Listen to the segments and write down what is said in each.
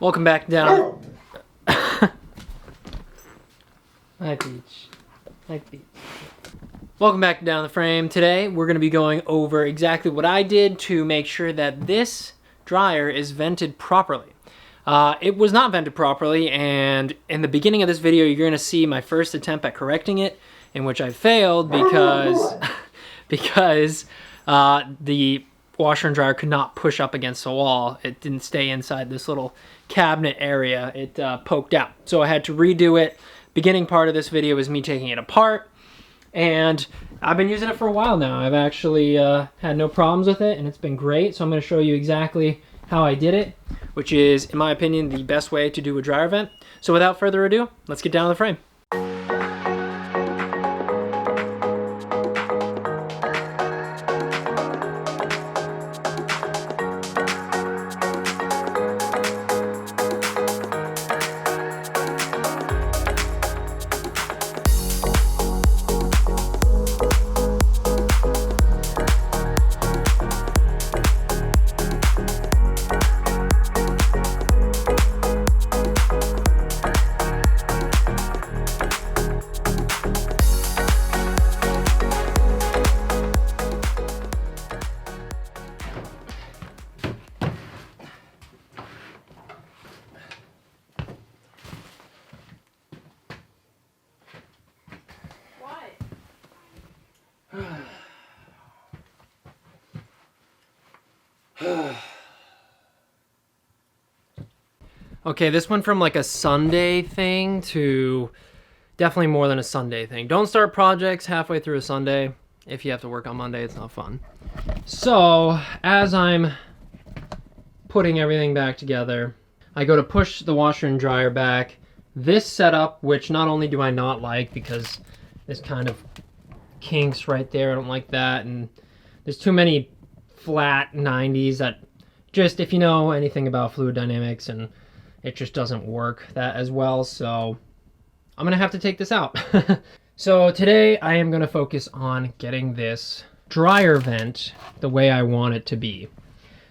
Welcome back down. Hi, Peach. Hi, Peach. Welcome back to Down the Frame. Today, we're going to be going over exactly what I did to make sure that this dryer is vented properly. It was not vented properly, and in the beginning of this video, you're going to see my first attempt at correcting it, in which I failed because the washer and dryer could not push up against the wall. It didn't stay inside this little cabinet area. It poked out. So I had to redo it. Beginning part of this video is me taking it apart, and I've been using it for a while now. I've actually had no problems with it, and it's been great. So I'm going to show you exactly how I did it, which is, in my opinion, the best way to do a dryer vent. So without further ado, let's get down to the frame. Okay, this went from like a Sunday thing to definitely more than a Sunday thing. Don't start projects halfway through a Sunday. If you have to work on Monday, it's not fun. So, as I'm putting everything back together, I go to push the washer and dryer back. This setup, which not only do I not like because this kind of kinks right there, I don't like that, and there's too many flat 90s that just, if you know anything about fluid dynamics, and it just doesn't work that as well, so I'm gonna have to take this out. So today I am gonna focus on getting this dryer vent the way I want it to be.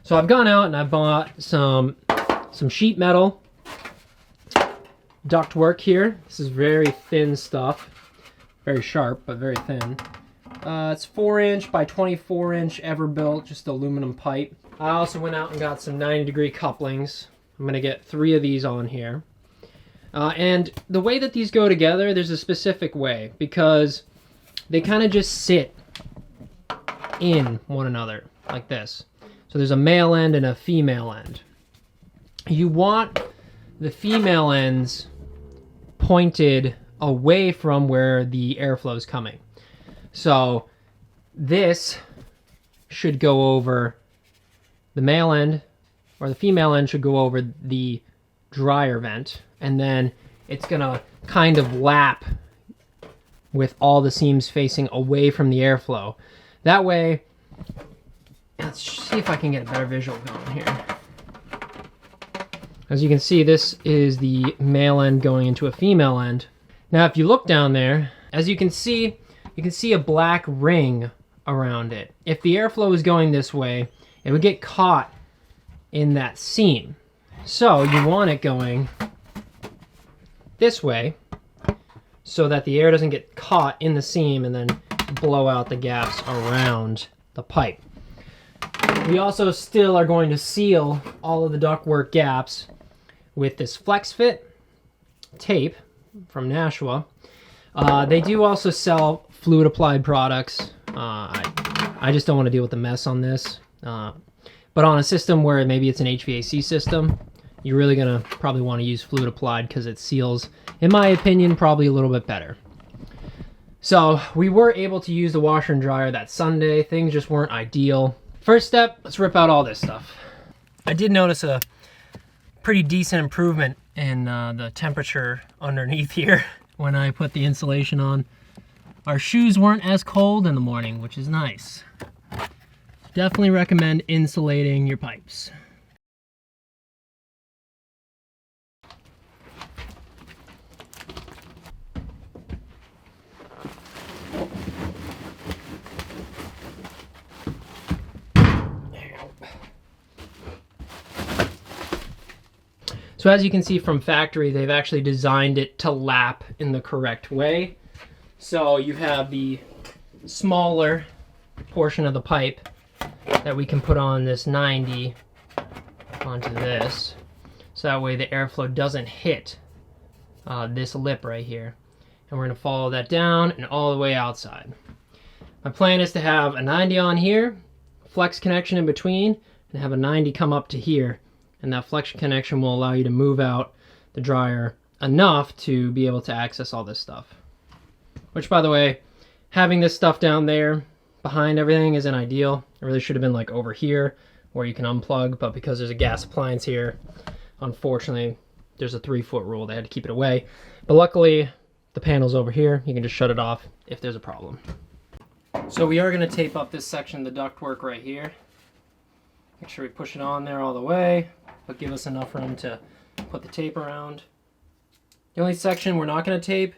So I've gone out and I bought some sheet metal ductwork here. This is very thin stuff, very sharp but very thin. It's 4" by 24" Everbuilt, just aluminum pipe. I also went out and got some 90-degree couplings. I'm going to get 3 of these on here. And the way that these go together, there's a specific way, because they kind of just sit in one another, like this. So there's a male end and a female end. You want the female ends pointed away from where the airflow is coming. So this should go over the male end, or the female end should go over the dryer vent, and then it's gonna kind of lap with all the seams facing away from the airflow. That way, let's see if I can get a better visual going here. As you can see, this is the male end going into a female end. Now, if you look down there, as you can see a black ring around it. If the airflow is going this way, it would get caught in that seam. So you want it going this way so that the air doesn't get caught in the seam and then blow out the gaps around the pipe. We also still are going to seal all of the ductwork gaps with this Flex Fit tape from Nashua. They do also sell fluid applied products. I just don't want to deal with the mess on this. But on a system where maybe it's an HVAC system, you're really going to probably want to use fluid applied because it seals, in my opinion, probably a little bit better. So we were able to use the washer and dryer that Sunday. Things just weren't ideal. First step, let's rip out all this stuff. I did notice a pretty decent improvement in the temperature underneath here when I put the insulation on. Our shoes weren't as cold in the morning, which is nice. Definitely recommend insulating your pipes. So as you can see from factory, they've actually designed it to lap in the correct way. So you have the smaller portion of the pipe that we can put on this 90 onto this. So that way the airflow doesn't hit this lip right here. And we're going to follow that down and all the way outside. My plan is to have a 90 on here, flex connection in between, and have a 90 come up to here. And that flex connection will allow you to move out the dryer enough to be able to access all this stuff. Which, by the way, having this stuff down there behind everything isn't ideal. It really should have been like over here where you can unplug, but because there's a gas appliance here, unfortunately, there's a 3-foot rule. They had to keep it away. But luckily, the panel's over here. You can just shut it off if there's a problem. So we are going to tape up this section of the ductwork right here. Make sure we push it on there all the way, but give us enough room to put the tape around. The only section we're not going to tape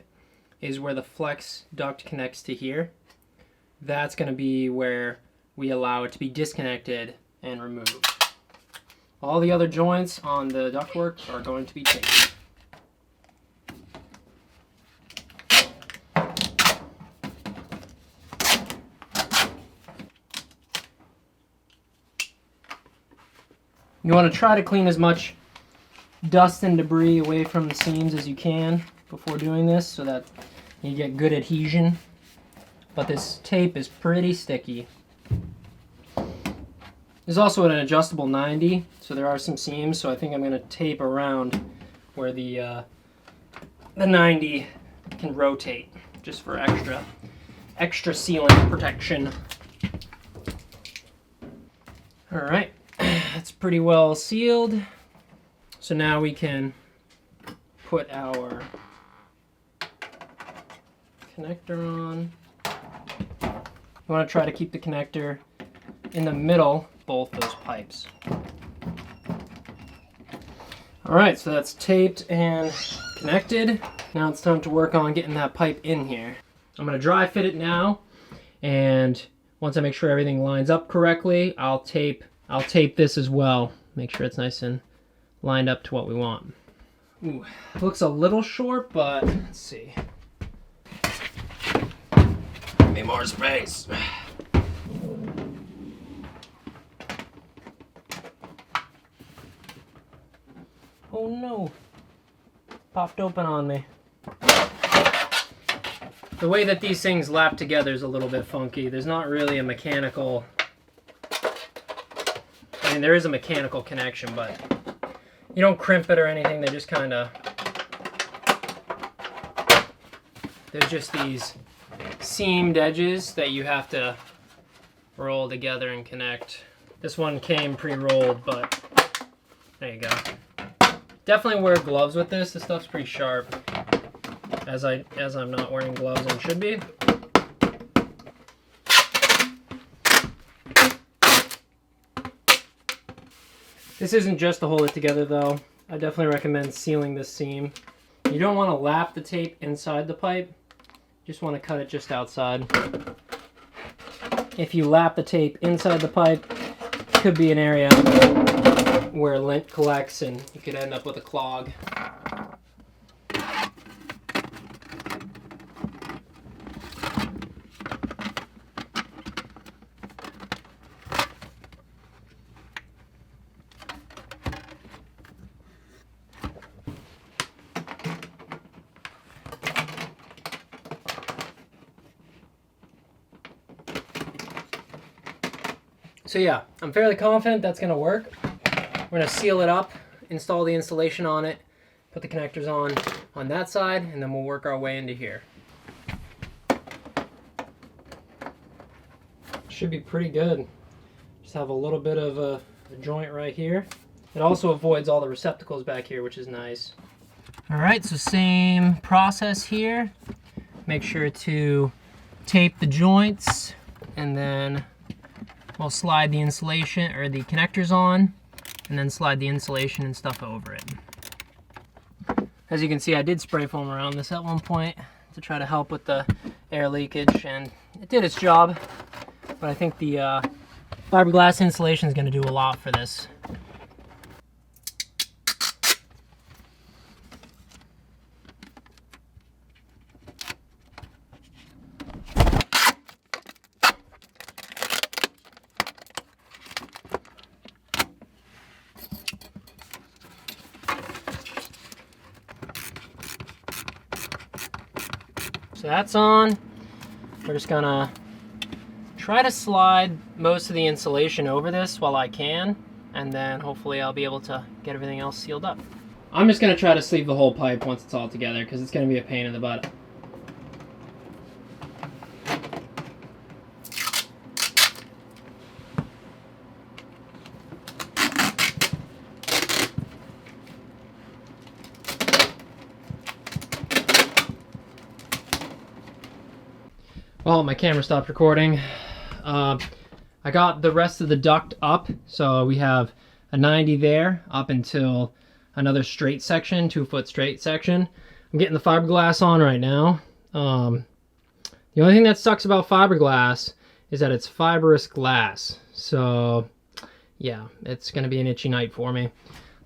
is where the flex duct connects to here. That's going to be where we allow it to be disconnected and removed. All the other joints on the ductwork are going to be taped. You want to try to clean as much dust and debris away from the seams as you can before doing this so that you get good adhesion. But this tape is pretty sticky. There's also an adjustable 90, so there are some seams, so I think I'm going to tape around where the 90 can rotate, just for extra sealant protection. Alright, that's pretty well sealed. So now we can put our connector on. You want to try to keep the connector in the middle, both those pipes. Alright, so that's taped and connected. Now it's time to work on getting that pipe in here. I'm going to dry fit it now, and once I make sure everything lines up correctly, I'll tape this as well. Make sure it's nice and lined up to what we want. Ooh, looks a little short, but let's see. Give me more space. Oh no, popped open on me. The way that these things lap together is a little bit funky. There's not really a mechanical, I mean there is a mechanical connection, but you don't crimp it or anything. They just kind of, there's just these seamed edges that you have to roll together and connect. This one came pre-rolled, but there you go. Definitely wear gloves with this. This stuff's pretty sharp. As I'm not wearing gloves and should be. This isn't just to hold it together though. I definitely recommend sealing this seam. You don't want to lap the tape inside the pipe. You just want to cut it just outside. If you lap the tape inside the pipe, it could be an area where lint collects and you could end up with a clog. So yeah, I'm fairly confident that's going to work. We're going to seal it up, install the insulation on it, put the connectors on that side, and then we'll work our way into here. Should be pretty good. Just have a little bit of a joint right here. It also avoids all the receptacles back here, which is nice. Alright, so same process here. Make sure to tape the joints, and then we'll slide the insulation or the connectors on, and then slide the insulation and stuff over it. As you can see, I did spray foam around this at one point to try to help with the air leakage, and it did its job. But I think the fiberglass insulation is going to do a lot for this. that's on. We're just gonna try to slide most of the insulation over this while I can, and then hopefully I'll be able to get everything else sealed up. I'm just gonna try to sleeve the whole pipe once it's all together because it's gonna be a pain in the butt. Well, my camera stopped recording. I got the rest of the duct up, so we have a 90 there up until another straight section, 2-foot straight section. I'm getting the fiberglass on right now. The only thing that sucks about fiberglass is that it's fibrous glass. So yeah, it's gonna be an itchy night for me.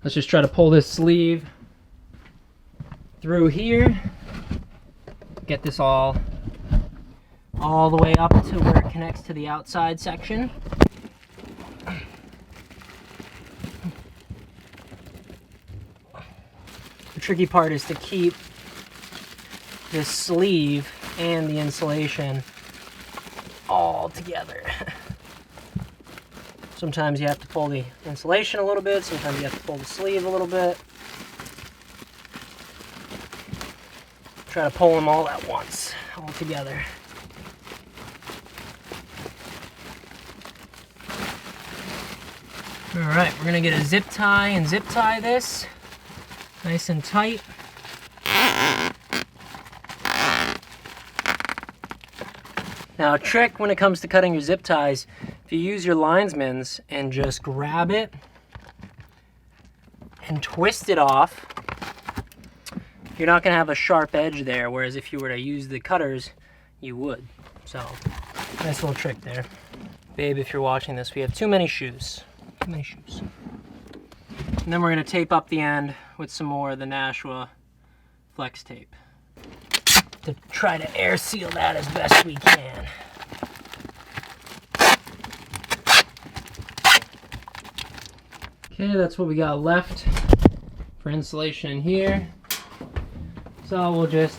Let's just try to pull this sleeve through here. Get this all the way up to where it connects to the outside section. The tricky part is to keep this sleeve and the insulation all together. Sometimes you have to pull the insulation a little bit, sometimes you have to pull the sleeve a little bit. Try to pull them all at once, all together. Alright, we're gonna get a zip tie and zip tie this nice and tight. Now, a trick when it comes to cutting your zip ties, if you use your linesman's and just grab it and twist it off, you're not gonna have a sharp edge there, whereas if you were to use the cutters, you would. So, nice little trick there. Babe, if you're watching this, we have too many shoes. Too many shoes. And then we're gonna tape up the end with some more of the Nashua flex tape to try to air seal that as best we can. Okay, that's what we got left for insulation in here. So we'll just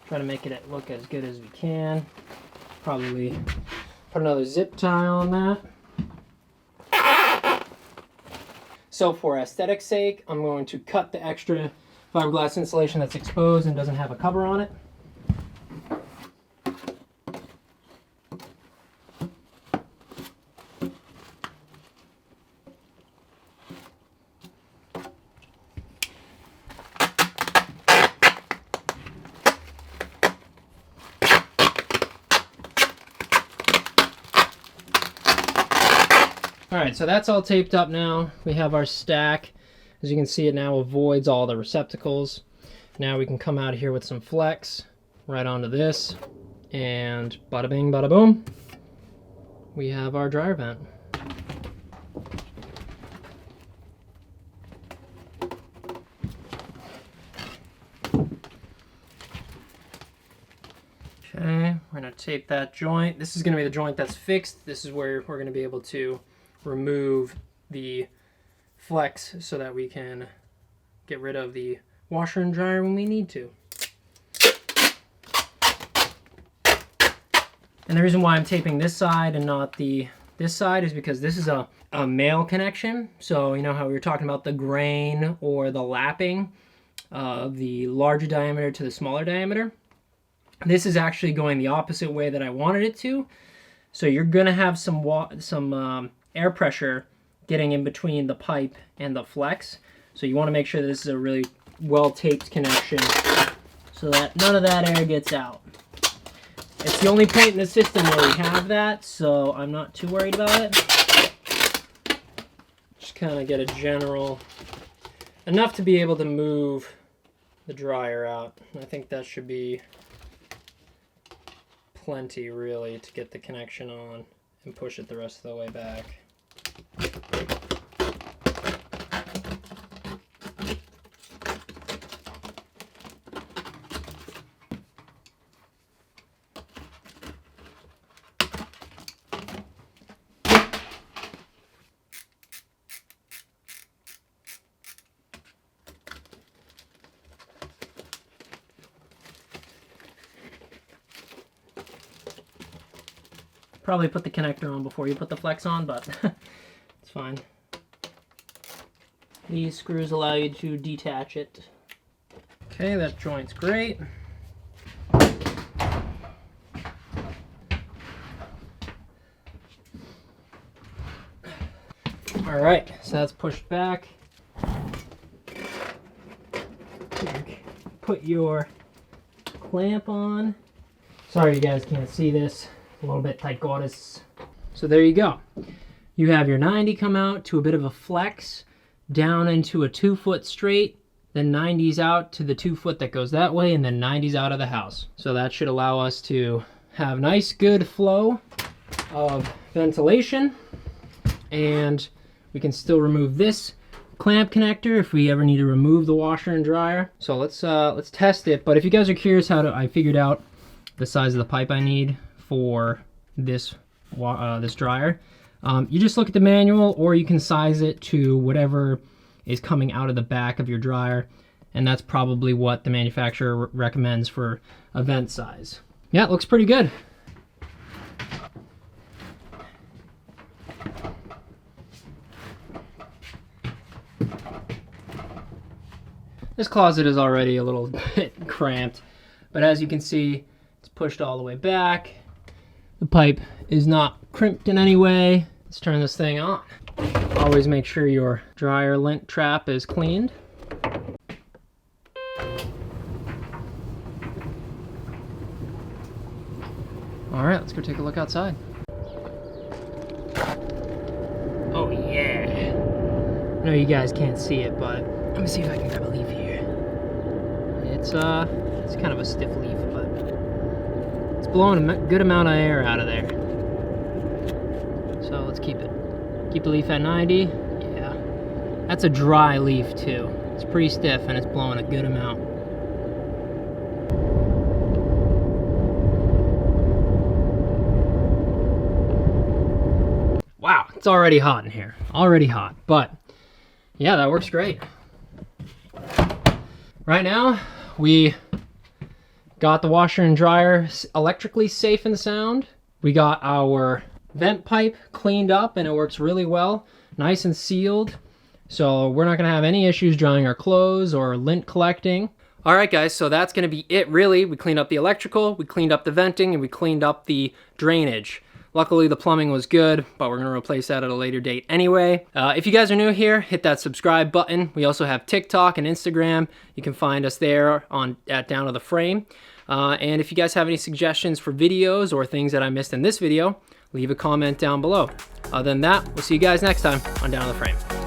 try to make it look as good as we can. Probably put another zip tie on that. So for aesthetic's sake, I'm going to cut the extra fiberglass insulation that's exposed and doesn't have a cover on it. Alright, so that's all taped up now. We have our stack. As you can see, it now avoids all the receptacles. Now we can come out of here with some flex right onto this, and bada bing, bada boom. We have our dryer vent. Okay, we're going to tape that joint. This is going to be the joint that's fixed. This is where we're going to be able to remove the flex so that we can get rid of the washer and dryer when we need to. And the reason why I'm taping this side and not this side is because this is a male connection. So you know how we were talking about the grain or the lapping of the larger diameter to the smaller diameter? This is actually going the opposite way that I wanted it to. So you're gonna have some air pressure getting in between the pipe and the flex. So you want to make sure that this is a really well-taped connection so that none of that air gets out. It's the only point in the system where we have that, so I'm not too worried about it. Just kind of get a general, enough to be able to move the dryer out. I think that should be plenty, really, to get the connection on and push it the rest of the way back. probably put the connector on before you put the flex on, but it's fine. These screws allow you to detach it. Okay, that joint's great. All right, so that's pushed back. Put your clamp on. Sorry you guys can't see this. A little bit tight quarters. So there you go. You have your 90 come out to a bit of a flex, down into a 2-foot straight, then 90s out to the 2-foot that goes that way, and then 90s out of the house. So that should allow us to have nice good flow of ventilation, and we can still remove this clamp connector if we ever need to remove the washer and dryer. So let's test it. But if you guys are curious I figured out the size of the pipe I need for this this dryer. You just look at the manual, or you can size it to whatever is coming out of the back of your dryer, and that's probably what the manufacturer recommends for a vent size. Yeah, it looks pretty good. This closet is already a little bit cramped, but as you can see, it's pushed all the way back. The pipe is not crimped in any way. Let's turn this thing on. Always make sure your dryer lint trap is cleaned. All right, let's go take a look outside. Oh yeah. I know you guys can't see it, but let me see if I can grab a leaf here. It's kind of a stiff leaf, but it's blowing a good amount of air out of there. So let's keep the leaf at 90. Yeah, that's a dry leaf too. It's pretty stiff and it's blowing a good amount. Wow, it's already hot in here. Already hot, but yeah, that works great. Right now, we got the washer and dryer electrically safe and sound. We got our vent pipe cleaned up and it works really well, nice and sealed. So we're not gonna have any issues drying our clothes or lint collecting. All right guys, so that's gonna be it really. We cleaned up the electrical, we cleaned up the venting, and we cleaned up the drainage. Luckily the plumbing was good, but we're gonna replace that at a later date anyway. If you guys are new here, hit that subscribe button. We also have TikTok and Instagram. You can find us there at Down to the Frame. And if you guys have any suggestions for videos or things that I missed in this video, leave a comment down below. Other than that, we'll see you guys next time on Down to the Frame.